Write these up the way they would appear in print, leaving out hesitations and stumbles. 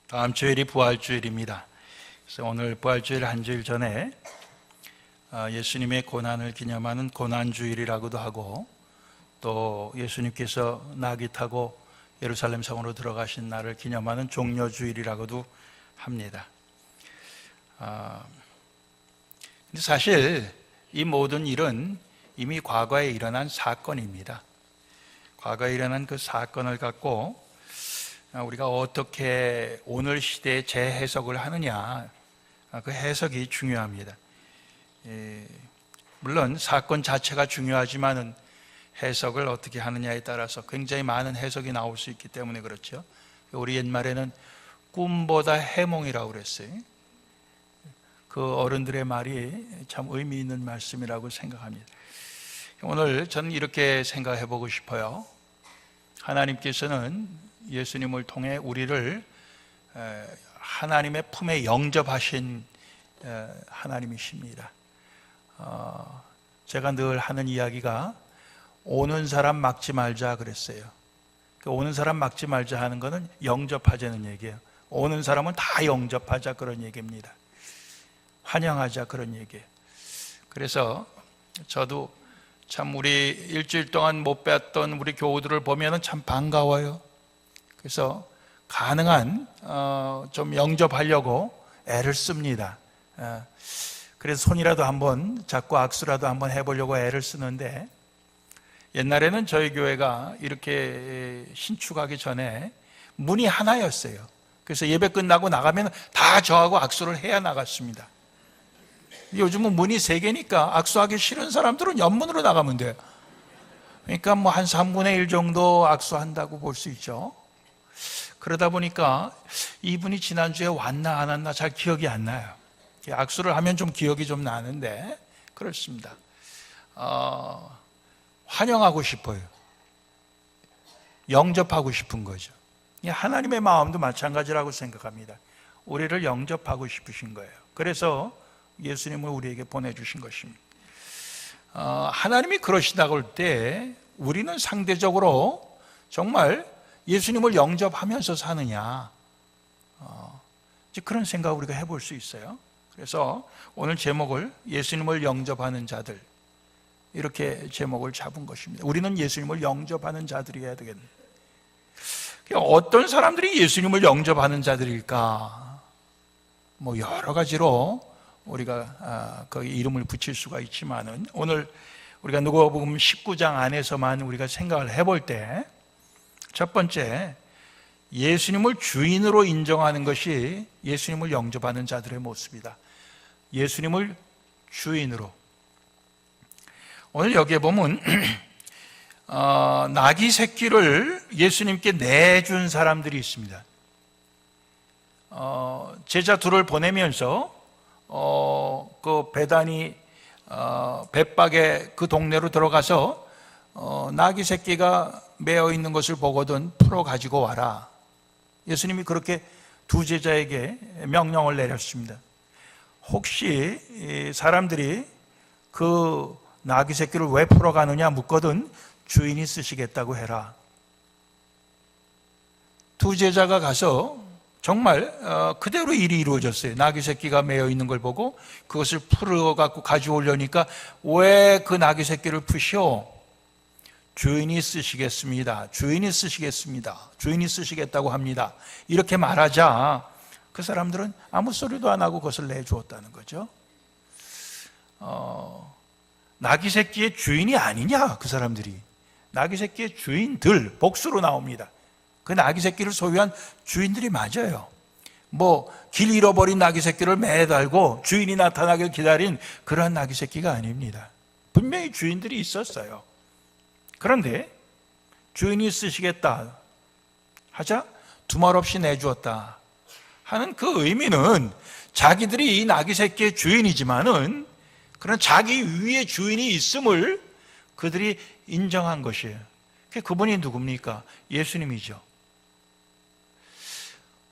다음 주일이 부활주일입니다. 그래서 오늘 부활주일 한 주일 전에 예수님의 고난을 기념하는 고난주일이라고도 하고, 또 예수님께서 나귀 타고 예루살렘 성으로 들어가신 날을 기념하는 종려주일이라고도 합니다. 근데 사실 이 모든 일은 이미 과거에 일어난 사건입니다. 과거에 일어난 그 사건을 갖고 우리가 어떻게 오늘 시대에 재해석을 하느냐, 그 해석이 중요합니다. 물론 사건 자체가 중요하지만은 해석을 어떻게 하느냐에 따라서 굉장히 많은 해석이 나올 수 있기 때문에 그렇죠. 우리 옛말에는 꿈보다 해몽이라고 그랬어요. 그 어른들의 말이 참 의미 있는 말씀이라고 생각합니다. 오늘 저는 이렇게 생각해 보고 싶어요. 하나님께서는 예수님을 통해 우리를 하나님의 품에 영접하신 하나님이십니다. 제가 늘 하는 이야기가 오는 사람 막지 말자 그랬어요. 오는 사람 막지 말자 하는 것은 영접하자는 얘기예요. 오는 사람은 다 영접하자 그런 얘기입니다. 환영하자 그런 얘기예요. 그래서 저도 참 우리 일주일 동안 못 뵀던 우리 교우들을 보면 참 반가워요. 그래서 가능한 좀 영접하려고 애를 씁니다. 그래서 손이라도 한번 잡고 악수라도 한번 해보려고 애를 쓰는데, 옛날에는 저희 교회가 이렇게 신축하기 전에 문이 하나였어요. 그래서 예배 끝나고 나가면 다 저하고 악수를 해야 나갔습니다. 요즘은 문이 3개니까 악수하기 싫은 사람들은 옆문으로 나가면 돼요. 그러니까 뭐 한 3분의 1 정도 악수한다고 볼 수 있죠. 그러다 보니까 이분이 지난주에 왔나 안 왔나 잘 기억이 안 나요. 악수를 하면 좀 기억이 좀 나는데 그렇습니다. 환영하고 싶어요. 영접하고 싶은 거죠. 하나님의 마음도 마찬가지라고 생각합니다. 우리를 영접하고 싶으신 거예요. 그래서 예수님을 우리에게 보내주신 것입니다. 하나님이 그러시다고 할 때 우리는 상대적으로 정말 예수님을 영접하면서 사느냐, 그런 생각을 우리가 해볼 수 있어요. 그래서 오늘 제목을 예수님을 영접하는 자들, 이렇게 제목을 잡은 것입니다. 우리는 예수님을 영접하는 자들이어야 되겠네요. 어떤 사람들이 예수님을 영접하는 자들일까? 뭐 여러 가지로 우리가 거기 이름을 붙일 수가 있지만은, 오늘 우리가 누가복음 19장 안에서만 우리가 생각을 해볼 때, 첫 번째, 예수님을 주인으로 인정하는 것이 예수님을 영접하는 자들의 모습이다. 예수님을 주인으로. 오늘 여기에 보면 나귀 새끼를 예수님께 내준 사람들이 있습니다. 제자 둘을 보내면서 그 베다니 벳박의 그 동네로 들어가서 나귀 새끼가 매어 있는 것을 보거든 풀어 가지고 와라. 예수님이 그렇게 두 제자에게 명령을 내렸습니다. 혹시 사람들이 그 나귀 새끼를 왜 풀어 가느냐 묻거든 주인이 쓰시겠다고 해라. 두 제자가 가서 정말 그대로 일이 이루어졌어요. 나귀 새끼가 매어 있는 걸 보고 그것을 풀어 갖고 가져오려니까 왜 그 나귀 새끼를 푸시오? 주인이 쓰시겠습니다. 주인이 쓰시겠습니다. 주인이 쓰시겠다고 합니다. 이렇게 말하자 그 사람들은 아무 소리도 안 하고 그것을 내주었다는 거죠. 나귀 새끼의 주인이 아니냐 그 사람들이. 나귀 새끼의 주인들, 복수로 나옵니다. 그 나귀 새끼를 소유한 주인들이 맞아요. 뭐 길 잃어버린 나귀 새끼를 매달고 주인이 나타나길 기다린 그러한 나귀 새끼가 아닙니다. 분명히 주인들이 있었어요. 그런데 주인이 쓰시겠다 하자 두말없이 내주었다 하는 그 의미는, 자기들이 이 나귀 새끼의 주인이지만은 그런 자기 위에 주인이 있음을 그들이 인정한 것이에요. 그분이 누굽니까? 예수님이죠.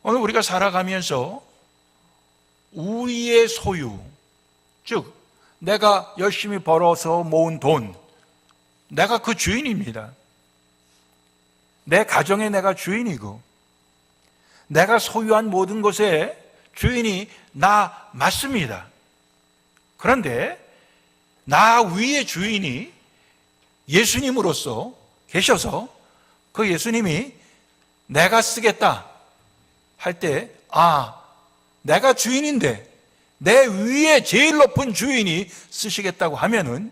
오늘 우리가 살아가면서 우리의 소유, 즉 내가 열심히 벌어서 모은 돈, 내가 그 주인입니다. 내 가정의 내가 주인이고, 내가 소유한 모든 것의 주인이 나 맞습니다. 그런데 나 위의 주인이 예수님으로서 계셔서 그 예수님이 내가 쓰겠다 할 때, 내가 주인인데 내 위에 제일 높은 주인이 쓰시겠다고 하면은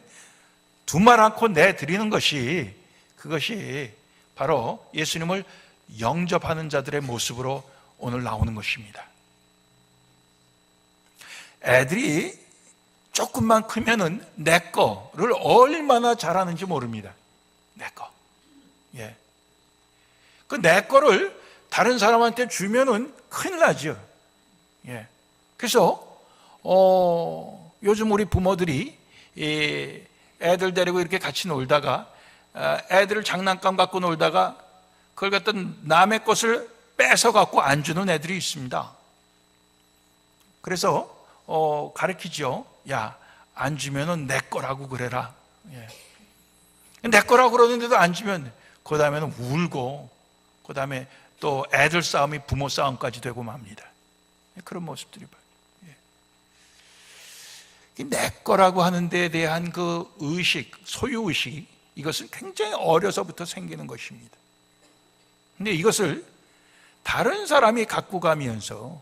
두말 않고 내드리는 것이, 그것이 바로 예수님을 영접하는 자들의 모습으로 오늘 나오는 것입니다. 애들이 조금만 크면은 내 거를 얼마나 잘하는지 모릅니다. 내 거. 예. 그 내 거를 다른 사람한테 주면은 큰일 나죠. 예. 그래서 요즘 우리 부모들이 애들 데리고 이렇게 같이 놀다가 애들 장난감 갖고 놀다가 그걸 갖다 남의 것을 뺏어 갖고 안 주는 애들이 있습니다. 그래서 가르치죠. 야, 안 주면은 내 거라고 그래라. 예. 내 거라고 그러는데도 안 주면 그 다음에는 울고, 그 다음에 또 애들 싸움이 부모 싸움까지 되고 맙니다. 그런 모습들이 봐요. 예. 내 거라고 하는 데에 대한 그 의식, 소유의식, 이것은 굉장히 어려서부터 생기는 것입니다. 근데 이것을 다른 사람이 갖고 가면서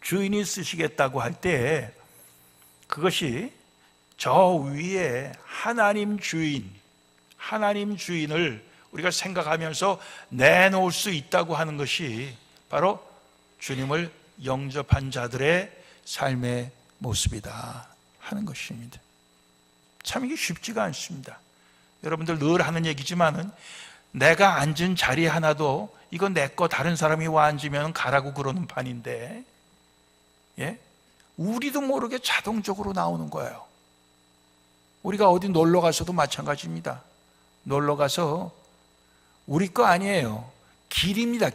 주인이 쓰시겠다고 할 때, 그것이 저 위에 하나님 주인을 우리가 생각하면서 내놓을 수 있다고 하는 것이 바로 주님을 영접한 자들의 삶의 모습이다 하는 것입니다. 참 이게 쉽지가 않습니다. 여러분들 늘 하는 얘기지만은 내가 앉은 자리 하나도 이건 내 거 다른 사람이 와 앉으면 가라고 그러는 판인데, 예? 우리도 모르게 자동적으로 나오는 거예요. 우리가 어디 놀러 가서도 마찬가지입니다. 놀러 가서 우리 거 아니에요. 길입니다.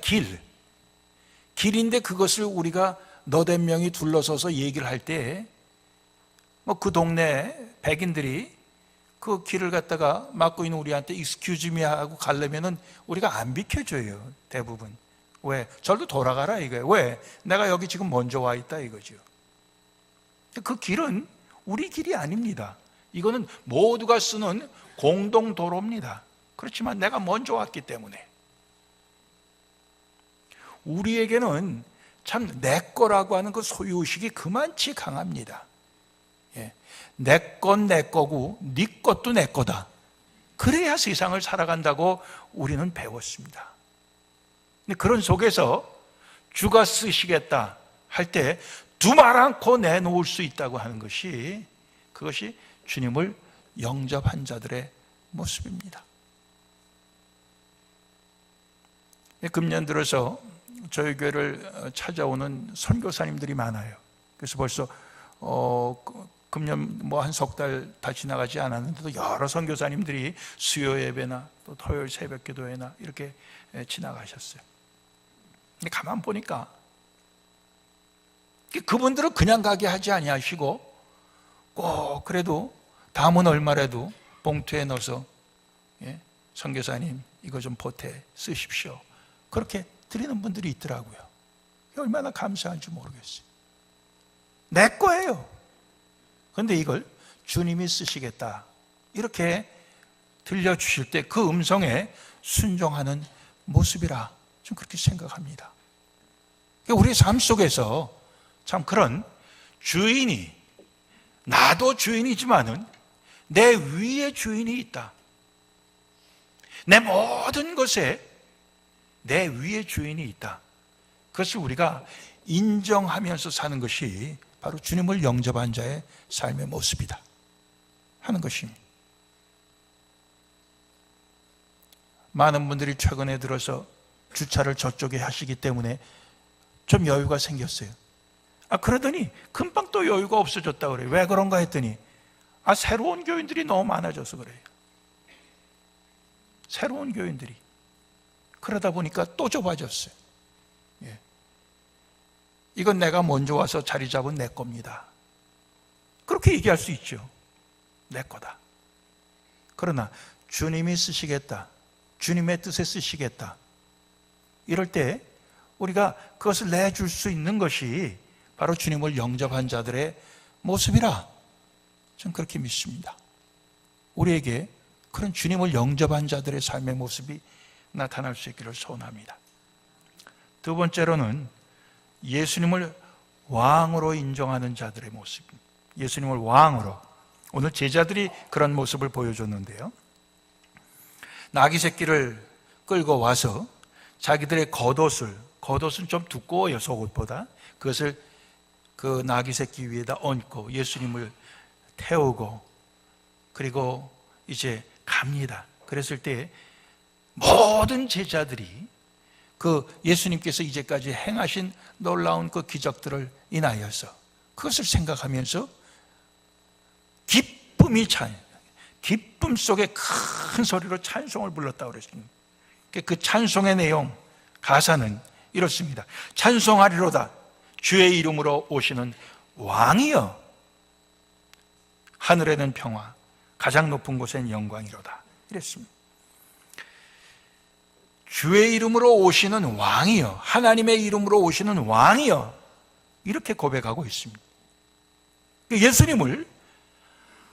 길인데 그것을 우리가 너댓 명이 둘러서서 얘기를 할 때, 그 동네 백인들이 그 길을 갖다가 막고 있는 우리한테 excuse me 하고 가려면은 우리가 안 비켜줘요. 대부분. 왜? 절로 돌아가라 이거예요. 왜? 내가 여기 지금 먼저 와 있다 이거죠. 그 길은 우리 길이 아닙니다. 이거는 모두가 쓰는 공동도로입니다. 그렇지만 내가 먼저 왔기 때문에 우리에게는 참 내 거라고 하는 그 소유의식이 그만치 강합니다. 예. 내 건 내 거고 네 것도 내 거다. 그래야 세상을 살아간다고 우리는 배웠습니다. 근데 그런 속에서 주가 쓰시겠다 할 때 두말 않고 내놓을 수 있다고 하는 것이, 그것이 주님을 영접한 자들의 모습입니다. 금년 들어서 저희 교회를 찾아오는 선교사님들이 많아요. 그래서 벌써 금년 한 석 달 다 지나가지 않았는데도 여러 선교사님들이 수요 예배나 또 토요일 새벽 기도회나 이렇게 지나가셨어요. 근데 가만 보니까 그분들은 그냥 가게 하지 아니하시고 꼭 그래도 담은 얼마라도 봉투에 넣어서, 예, 선교사님 이거 좀 보태 쓰십시오, 그렇게 드리는 분들이 있더라고요. 얼마나 감사한지 모르겠어요. 내 거예요. 그런데 이걸 주님이 쓰시겠다 이렇게 들려주실 때 그 음성에 순종하는 모습이라 좀 그렇게 생각합니다. 우리 삶 속에서 참 그런 주인이, 나도 주인이지만은 내 위에 주인이 있다. 내 모든 것에 내 위에 주인이 있다. 그것을 우리가 인정하면서 사는 것이 바로 주님을 영접한 자의 삶의 모습이다 하는 것입니다. 많은 분들이 최근에 들어서 주차를 저쪽에 하시기 때문에 좀 여유가 생겼어요. 그러더니 금방 또 여유가 없어졌다 그래요. 왜 그런가 했더니 새로운 교인들이 너무 많아져서 그래요. 새로운 교인들이. 그러다 보니까 또 좁아졌어요. 예. 이건 내가 먼저 와서 자리 잡은 내 겁니다. 그렇게 얘기할 수 있죠. 내 거다. 그러나 주님이 쓰시겠다, 주님의 뜻에 쓰시겠다, 이럴 때 우리가 그것을 내줄 수 있는 것이 바로 주님을 영접한 자들의 모습이라 저는 그렇게 믿습니다. 우리에게 그런 주님을 영접한 자들의 삶의 모습이 나타날 수 있기를 소원합니다. 두 번째로는 예수님을 왕으로 인정하는 자들의 모습. 예수님을 왕으로. 오늘 제자들이 그런 모습을 보여줬는데요. 나귀 새끼를 끌고 와서 자기들의 겉옷은 좀 두꺼워요, 속옷보다. 그것을 그 나귀 새끼 위에다 얹고 예수님을 태우고 그리고 이제 갑니다. 그랬을 때 모든 제자들이 그 예수님께서 이제까지 행하신 놀라운 그 기적들을 인하여서 그것을 생각하면서 기쁨 속에 큰 소리로 찬송을 불렀다고 그랬습니다. 그 찬송의 내용, 가사는 이렇습니다. 찬송하리로다 주의 이름으로 오시는 왕이여, 하늘에는 평화, 가장 높은 곳엔 영광이로다 이랬습니다. 주의 이름으로 오시는 왕이여, 하나님의 이름으로 오시는 왕이여, 이렇게 고백하고 있습니다. 예수님을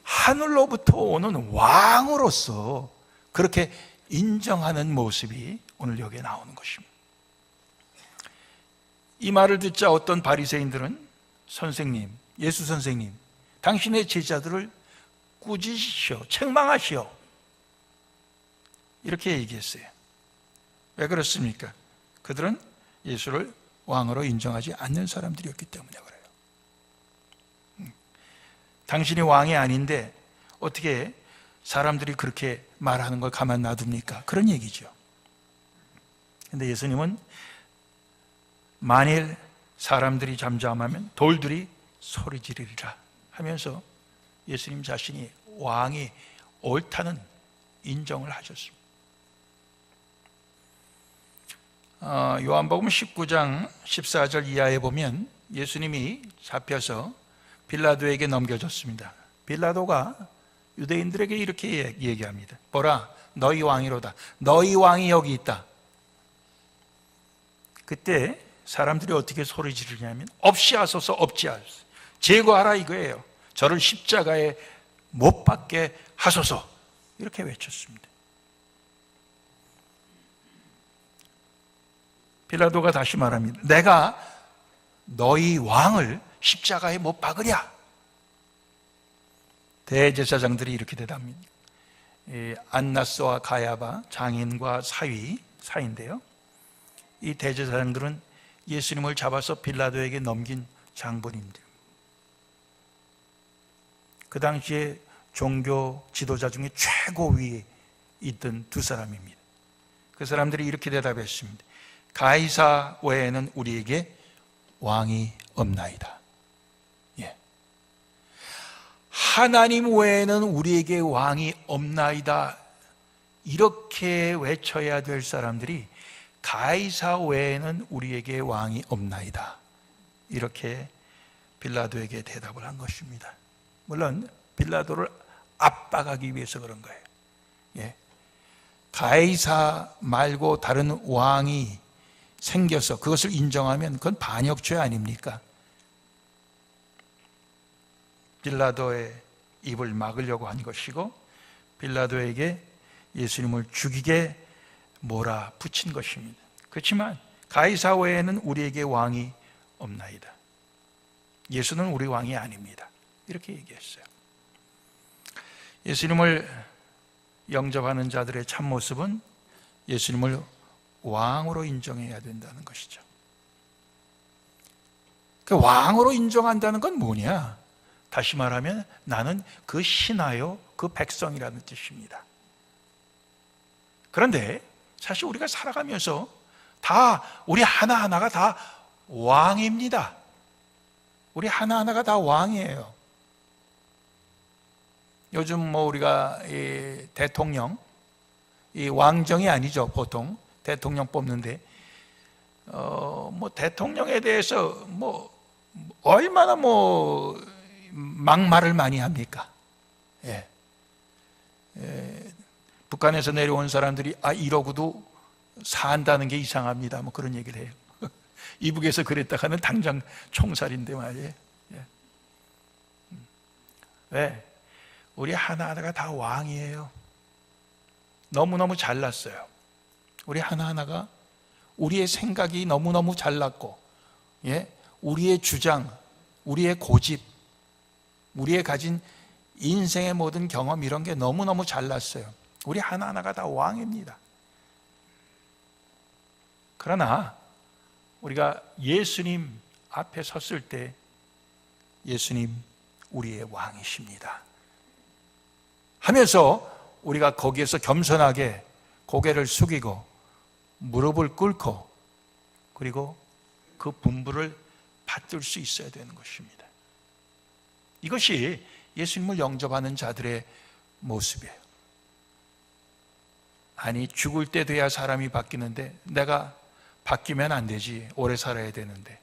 하늘로부터 오는 왕으로서 그렇게 인정하는 모습이 오늘 여기에 나오는 것입니다. 이 말을 듣자 어떤 바리새인들은 선생님, 예수 선생님, 당신의 제자들을 꾸짖으시오, 책망하시오, 이렇게 얘기했어요. 왜 그렇습니까? 그들은 예수를 왕으로 인정하지 않는 사람들이었기 때문에 그래요. 당신이 왕이 아닌데 어떻게 사람들이 그렇게 말하는 걸 가만 놔둡니까? 그런 얘기죠. 근데 예수님은 만일 사람들이 잠잠하면 돌들이 소리 지르리라 하면서 예수님 자신이 왕이 옳다는 인정을 하셨습니다. 요한복음 19장 14절 이하에 보면 예수님이 잡혀서 빌라도에게 넘겨졌습니다. 빌라도가 유대인들에게 이렇게 얘기합니다. 보라, 너희 왕이로다. 너희 왕이 여기 있다. 그때 사람들이 어떻게 소리 지르냐면 없이 하소서, 없이 하소서, 제거하라 이거예요. 저를 십자가에 못 박게 하소서, 이렇게 외쳤습니다. 빌라도가 다시 말합니다. 내가 너희 왕을 십자가에 못 박으랴. 대제사장들이 이렇게 대답합니다. 안나스와 가야바 장인과 사인데요. 이 대제사장들은 예수님을 잡아서 빌라도에게 넘긴 장본인들. 그 당시에 종교 지도자 중에 최고위에 있던 두 사람입니다. 그 사람들이 이렇게 대답했습니다. 가이사 외에는 우리에게 왕이 없나이다. 예. 하나님 외에는 우리에게 왕이 없나이다. 이렇게 외쳐야 될 사람들이 가이사 외에는 우리에게 왕이 없나이다. 이렇게 빌라도에게 대답을 한 것입니다. 물론 빌라도를 압박하기 위해서 그런 거예요. 예. 가이사 말고 다른 왕이 생겨서 그것을 인정하면 그건 반역죄 아닙니까? 빌라도의 입을 막으려고 한 것이고 빌라도에게 예수님을 죽이게 몰아붙인 것입니다. 그렇지만 가이사 외에는 우리에게 왕이 없나이다. 예수는 우리 왕이 아닙니다. 이렇게 얘기했어요. 예수님을 영접하는 자들의 참모습은 예수님을 왕으로 인정해야 된다는 것이죠. 그 왕으로 인정한다는 건 뭐냐? 다시 말하면 나는 그 신하요, 그 백성이라는 뜻입니다. 그런데 사실 우리가 살아가면서 다 우리 하나하나가 다 왕입니다. 우리 하나하나가 다 왕이에요. 요즘 우리가 이 대통령, 이 왕정이 아니죠. 보통 대통령 뽑는데 대통령에 대해서 얼마나 막말을 많이 합니까? 예. 북한에서 내려온 사람들이 이러고도 산다는 게 이상합니다. 그런 얘기를 해요. 이북에서 그랬다가는 당장 총살인데 말이에요. 예. 왜? 우리 하나하나가 다 왕이에요. 너무너무 잘났어요. 우리 하나하나가 우리의 생각이 너무너무 잘났고, 예? 우리의 주장, 우리의 고집, 우리의 가진 인생의 모든 경험, 이런 게 너무너무 잘났어요. 우리 하나하나가 다 왕입니다. 그러나 우리가 예수님 앞에 섰을 때 예수님 우리의 왕이십니다 하면서 우리가 거기에서 겸손하게 고개를 숙이고 무릎을 꿇고 그리고 그 분부를 받들 수 있어야 되는 것입니다. 이것이 예수님을 영접하는 자들의 모습이에요. 아니, 죽을 때 돼야 사람이 바뀌는데 내가 바뀌면 안 되지. 오래 살아야 되는데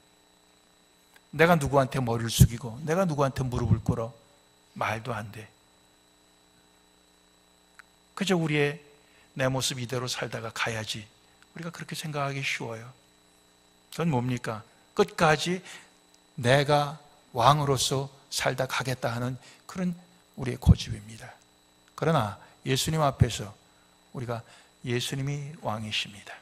내가 누구한테 머리를 숙이고 내가 누구한테 무릎을 꿇어? 말도 안 돼. 그저 우리의 내 모습 이대로 살다가 가야지. 우리가 그렇게 생각하기 쉬워요. 그건 뭡니까? 끝까지 내가 왕으로서 살다 가겠다 하는 그런 우리의 고집입니다. 그러나 예수님 앞에서 우리가 예수님이 왕이십니다.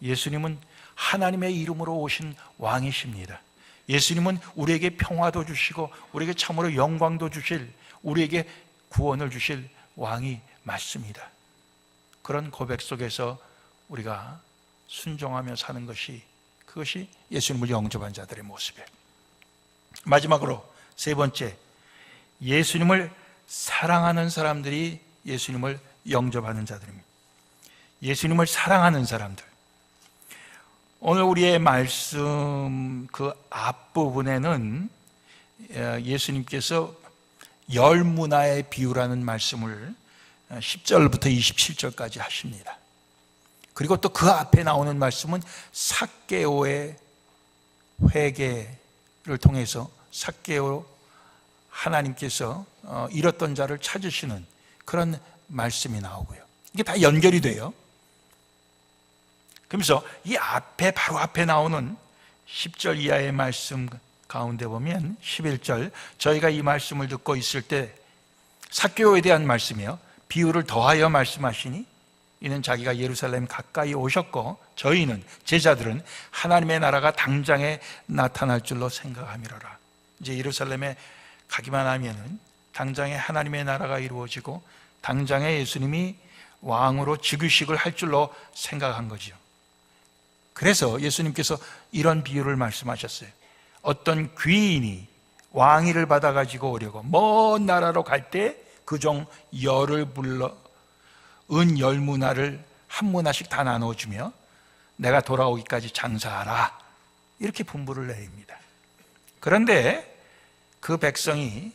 예수님은 하나님의 이름으로 오신 왕이십니다. 예수님은 우리에게 평화도 주시고 우리에게 참으로 영광도 주실, 우리에게 구원을 주실 왕이 맞습니다. 그런 고백 속에서 우리가 순종하며 사는 것이, 그것이 예수님을 영접한 자들의 모습이에요. 마지막으로 세 번째, 예수님을 사랑하는 사람들이 예수님을 영접하는 자들입니다. 예수님을 사랑하는 사람들. 오늘 우리의 말씀 그 앞부분에는 예수님께서 열 문화의 비유라는 말씀을 10절부터 27절까지 하십니다. 그리고 또 그 앞에 나오는 말씀은 삭개오의 회개를 통해서 삭개오, 하나님께서 잃었던 자를 찾으시는 그런 말씀이 나오고요. 이게 다 연결이 돼요. 그러면서 이 앞에, 바로 앞에 나오는 10절 이하의 말씀 가운데 보면 11절, 저희가 이 말씀을 듣고 있을 때, 삭개오에 대한 말씀이요, 비유를 더하여 말씀하시니 이는 자기가 예루살렘 가까이 오셨고 저희는, 제자들은 하나님의 나라가 당장에 나타날 줄로 생각함이로라. 이제 예루살렘에 가기만 하면은 당장에 하나님의 나라가 이루어지고 당장에 예수님이 왕으로 즉위식을 할 줄로 생각한 거죠. 그래서 예수님께서 이런 비유를 말씀하셨어요. 어떤 귀인이 왕위를 받아가지고 오려고 먼 나라로 갈 때 그 종 열을 불러 은 열 문화를 한 문화씩 다 나눠주며 내가 돌아오기까지 장사하라, 이렇게 분부를 내립니다. 그런데 그 백성이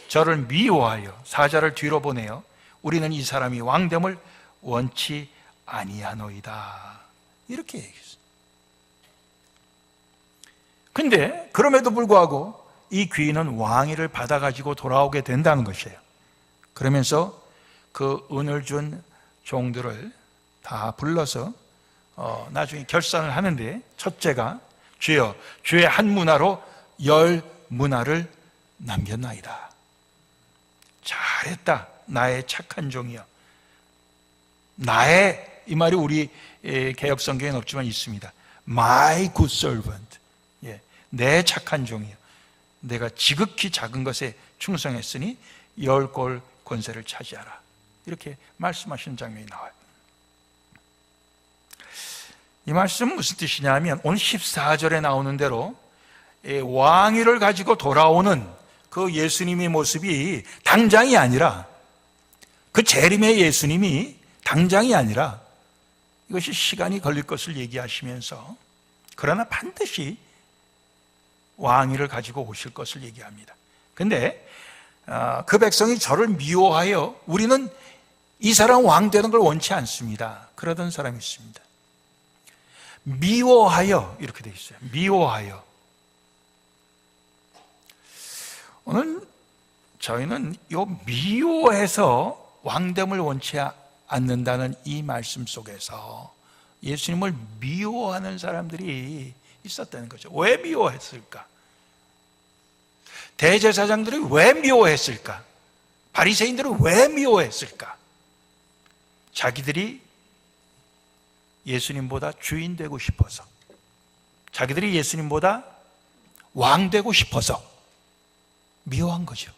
저를 미워하여 사자를 뒤로 보내어 우리는 이 사람이 왕됨을 원치 아니하노이다, 이렇게 얘기했어요. 근데 그럼에도 불구하고 이 귀인은 왕위를 받아가지고 돌아오게 된다는 것이에요. 그러면서 그 은을 준 종들을 다 불러서 나중에 결산을 하는데, 첫째가 주여 주의 한 문화로 열 문화를 남겼나이다. 잘했다, 나의 착한 종이여. 나의, 이 말이 우리 개역 성경에는 없지만 있습니다. My good servant. 예, 내 착한 종이여. 내가 지극히 작은 것에 충성했으니 열 골 권세를 차지하라, 이렇게 말씀하시는 장면이 나와요. 이 말씀 무슨 뜻이냐면, 오늘 14절에 나오는 대로 왕위를 가지고 돌아오는 그 예수님의 모습이 당장이 아니라, 그 재림의 예수님이 당장이 아니라 이것이 시간이 걸릴 것을 얘기하시면서, 그러나 반드시 왕위를 가지고 오실 것을 얘기합니다. 근데 그 백성이 저를 미워하여 우리는 이 사람 왕 되는 걸 원치 않습니다, 그러던 사람이 있습니다. 미워하여, 이렇게 되어 있어요. 미워하여. 오늘 저희는 이 미워해서 왕됨을 원치 않는다는 이 말씀 속에서 예수님을 미워하는 사람들이 있었다는 거죠. 왜 미워했을까? 대제사장들이 왜 미워했을까? 바리새인들은 왜 미워했을까? 자기들이 예수님보다 주인 되고 싶어서, 자기들이 예수님보다 왕 되고 싶어서 미워한 거죠.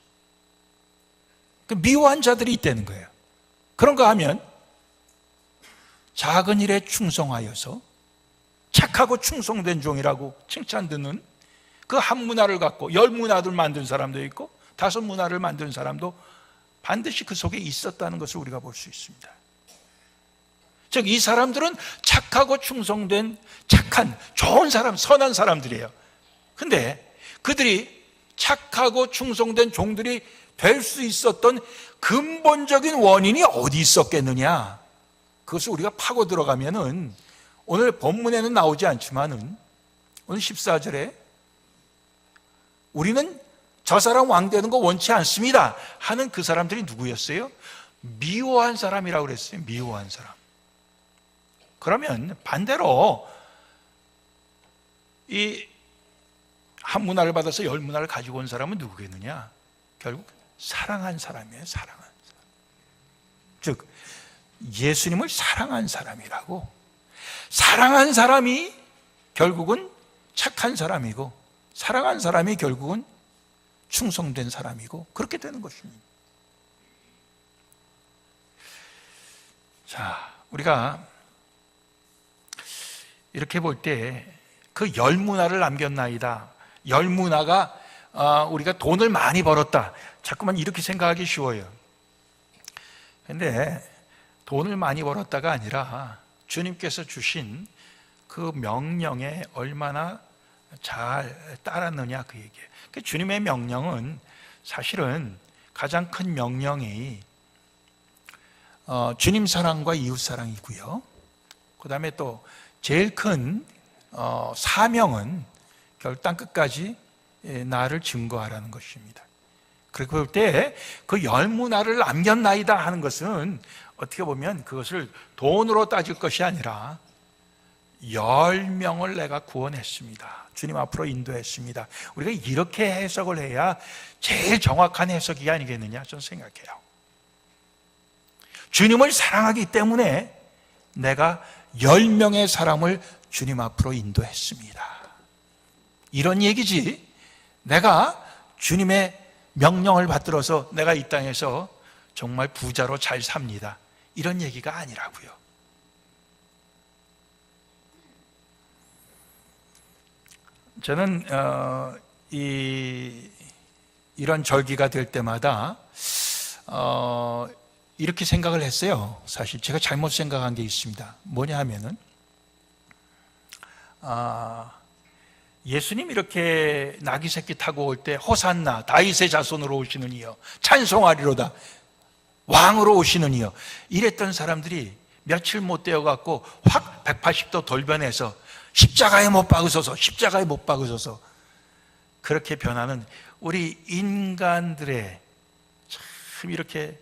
미워한 자들이 있다는 거예요. 그런가 하면 작은 일에 충성하여서 착하고 충성된 종이라고 칭찬 듣는 그 한 문화를 갖고 10문화를 만든 사람도 있고 5문화를 만든 사람도 반드시 그 속에 있었다는 것을 우리가 볼 수 있습니다. 즉 이 사람들은 착하고 충성된 착한 좋은 사람, 선한 사람들이에요. 근데 그들이 착하고 충성된 종들이 될 수 있었던 근본적인 원인이 어디 있었겠느냐? 그것을 우리가 파고 들어가면은 오늘 본문에는 나오지 않지만은 오늘 14절에 우리는 저 사람 왕 되는 거 원치 않습니다 하는 그 사람들이 누구였어요? 미워한 사람이라고 그랬어요. 미워한 사람. 그러면 반대로 이 한 문화를 받아서 10문화를 가지고 온 사람은 누구겠느냐? 결국 사랑한 사람이에요. 사랑한 사람. 즉 예수님을 사랑한 사람이라고. 사랑한 사람이 결국은 착한 사람이고, 사랑한 사람이 결국은 충성된 사람이고, 그렇게 되는 것입니다. 자, 우리가 이렇게 볼 때 그 10문화를 남겼나이다. 10문화가 우리가 돈을 많이 벌었다. 자꾸만 이렇게 생각하기 쉬워요. 그런데 돈을 많이 벌었다가 아니라 주님께서 주신 그 명령에 얼마나 잘 따랐느냐 그 얘기예요. 주님의 명령은 사실은 가장 큰 명령이 주님 사랑과 이웃 사랑이고요. 그 다음에 또 제일 큰 사명은 결국 땅끝까지 나를 증거하라는 것입니다. 그렇게 볼 때 그 10문화를 남겼나이다 하는 것은 어떻게 보면 그것을 돈으로 따질 것이 아니라 10명을 내가 구원했습니다. 주님 앞으로 인도했습니다. 우리가 이렇게 해석을 해야 제일 정확한 해석이 아니겠느냐 저는 생각해요. 주님을 사랑하기 때문에 내가 10명의 사람을 주님 앞으로 인도했습니다. 이런 얘기지, 내가 주님의 명령을 받들어서 내가 이 땅에서 정말 부자로 잘 삽니다, 이런 얘기가 아니라고요. 저는 이런 절기가 될 때마다 이렇게 생각을 했어요. 사실 제가 잘못 생각한 게 있습니다. 뭐냐 하면은 예수님 이렇게 나귀 새끼 타고 올 때 호산나 다윗의 자손으로 오시는 이여 찬송하리로다 왕으로 오시는 이여 이랬던 사람들이 며칠 못 되어 갖고 확 180도 돌변해서 십자가에 못 박으소서, 십자가에 못 박으소서, 그렇게 변하는 우리 인간들의 참 이렇게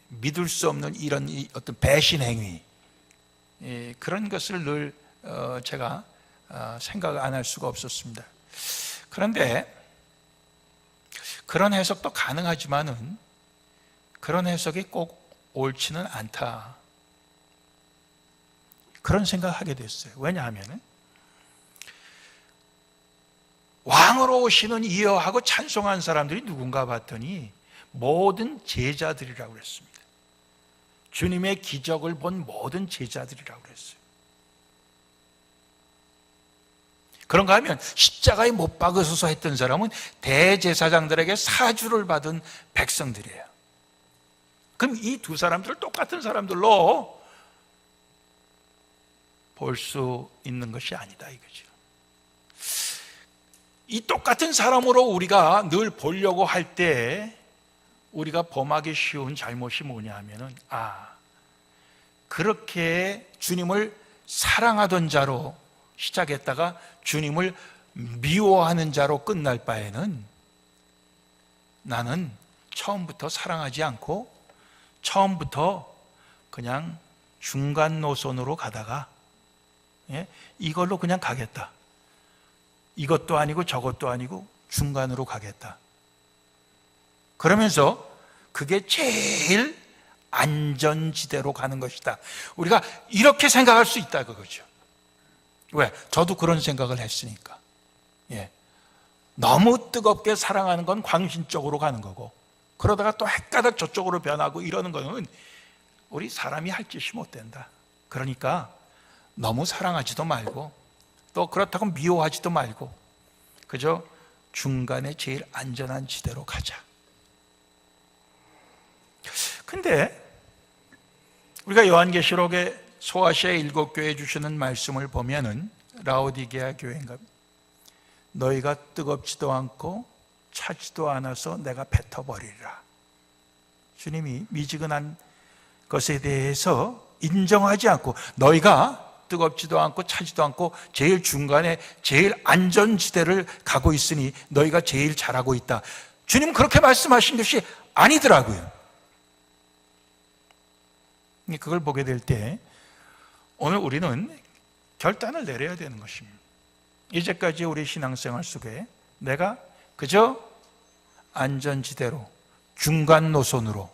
믿을 수 없는 이런 어떤 배신 행위, 그런 것을 늘 제가 생각 안 할 수가 없었습니다. 그런데 그런 해석도 가능하지만은 그런 해석이 꼭 옳지는 않다, 그런 생각을 하게 됐어요. 왜냐하면 왕으로 오시는 이여 하고 찬송한 사람들이 누군가 봤더니 모든 제자들이라고 그랬습니다. 주님의 기적을 본 모든 제자들이라고 그랬어요. 그런가 하면 십자가에 못 박으소서 했던 사람은 대제사장들에게 사주를 받은 백성들이에요. 그럼 이 두 사람들을 똑같은 사람들로 볼 수 있는 것이 아니다 이거죠. 이 똑같은 사람으로 우리가 늘 보려고 할 때 우리가 범하기 쉬운 잘못이 뭐냐 하면은 그렇게 주님을 사랑하던 자로 시작했다가 주님을 미워하는 자로 끝날 바에는 나는 처음부터 사랑하지 않고 처음부터 그냥 중간 노선으로 가다가 예? 이걸로 그냥 가겠다. 이것도 아니고 저것도 아니고 중간으로 가겠다. 그러면서 그게 제일 안전지대로 가는 것이다. 우리가 이렇게 생각할 수 있다 그거죠. 왜? 저도 그런 생각을 했으니까. 예. 너무 뜨겁게 사랑하는 건 광신적으로 가는 거고, 그러다가 또 헷가닥 저쪽으로 변하고 이러는 거는 우리 사람이 할 짓이 못 된다. 그러니까 너무 사랑하지도 말고 또 그렇다고 미워하지도 말고 그저 중간에 제일 안전한 지대로 가자. 근데 우리가 요한계시록에 소아시아 7교회에 주시는 말씀을 보면은 라오디게아 교회인가, 너희가 뜨겁지도 않고 차지도 않아서 내가 뱉어버리리라. 주님이 미지근한 것에 대해서 인정하지 않고, 너희가 뜨겁지도 않고 차지도 않고 제일 중간에 제일 안전지대를 가고 있으니 너희가 제일 잘하고 있다. 주님 그렇게 말씀하신 것이 아니더라고요. 그걸 보게 될 때 오늘 우리는 결단을 내려야 되는 것입니다. 이제까지 우리 신앙생활 속에 내가 그저 안전지대로 중간 노선으로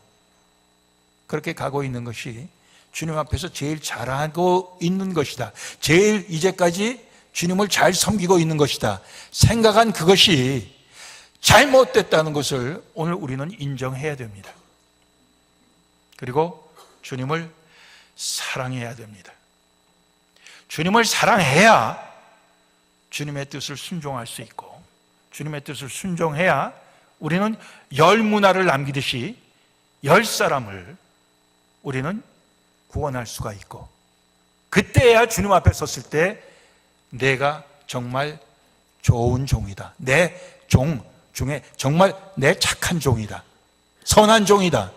그렇게 가고 있는 것이 주님 앞에서 제일 잘하고 있는 것이다, 제일 이제까지 주님을 잘 섬기고 있는 것이다 생각한 그것이 잘못됐다는 것을 오늘 우리는 인정해야 됩니다. 그리고 주님을 사랑해야 됩니다. 주님을 사랑해야 주님의 뜻을 순종할 수 있고, 주님의 뜻을 순종해야 우리는 10문화를 남기듯이 10사람을 우리는 구원할 수가 있고, 그때야 주님 앞에 섰을 때 내가 정말 좋은 종이다, 내 종 중에 정말 내 착한 종이다, 선한 종이다,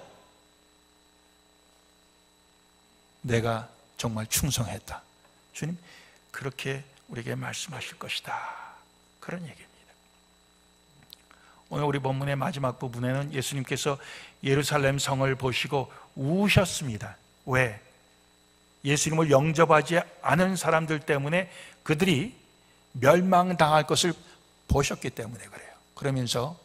내가 정말 충성했다, 주님 그렇게 우리에게 말씀하실 것이다, 그런 얘기입니다. 오늘 우리 본문의 마지막 부분에는 예수님께서 예루살렘 성을 보시고 우셨습니다. 왜? 예수님을 영접하지 않은 사람들 때문에 그들이 멸망당할 것을 보셨기 때문에 그래요. 그러면서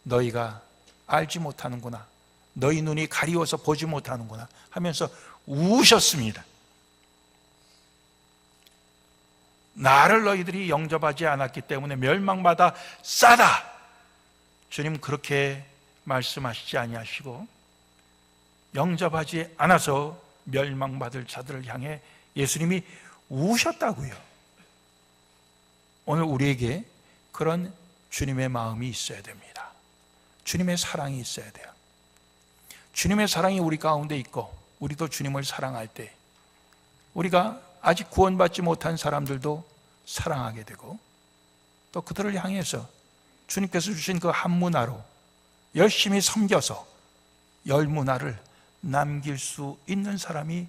너희가 알지 못하는구나, 너희 눈이 가리워서 보지 못하는구나 하면서 우셨습니다. 나를 너희들이 영접하지 않았기 때문에 멸망받아 싸다, 주님 그렇게 말씀하시지 아니하시고 영접하지 않아서 멸망받을 자들을 향해 예수님이 우셨다고요. 오늘 우리에게 그런 주님의 마음이 있어야 됩니다. 주님의 사랑이 있어야 돼요. 주님의 사랑이 우리 가운데 있고 우리도 주님을 사랑할 때 우리가 아직 구원받지 못한 사람들도 사랑하게 되고, 또 그들을 향해서 주님께서 주신 그 한 문화로 열심히 섬겨서 10문화를 남길 수 있는 사람이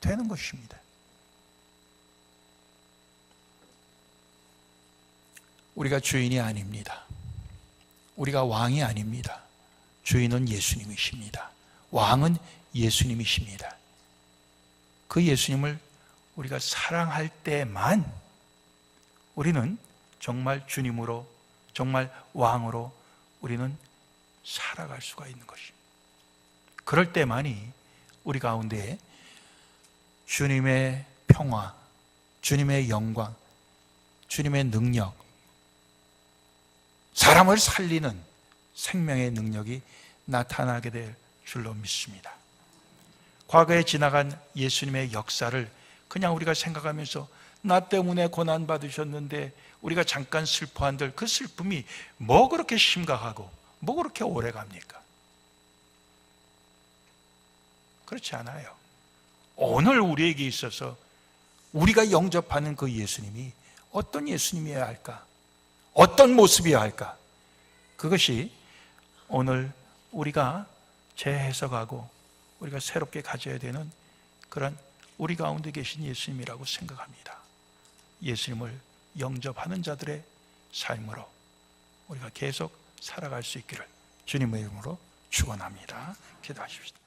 되는 것입니다. 우리가 주인이 아닙니다. 우리가 왕이 아닙니다. 주인은 예수님이십니다. 왕은 예수님이십니다. 그 예수님을 우리가 사랑할 때만 우리는 정말 주님으로, 정말 왕으로 우리는 살아갈 수가 있는 것입니다. 그럴 때만이 우리 가운데 주님의 평화, 주님의 영광, 주님의 능력, 사람을 살리는 생명의 능력이 나타나게 될 줄로 믿습니다. 과거에 지나간 예수님의 역사를 그냥 우리가 생각하면서 나 때문에 고난받으셨는데 우리가 잠깐 슬퍼한들 그 슬픔이 뭐 그렇게 심각하고 뭐 그렇게 오래 갑니까? 그렇지 않아요. 오늘 우리에게 있어서 우리가 영접하는 그 예수님이 어떤 예수님이어야 할까? 어떤 모습이어야 할까? 그것이 오늘 우리가 재해석하고 우리가 새롭게 가져야 되는 그런 우리 가운데 계신 예수님이라고 생각합니다. 예수님을 영접하는 자들의 삶으로 우리가 계속 살아갈 수 있기를 주님의 이름으로 축원합니다. 기도하십시오.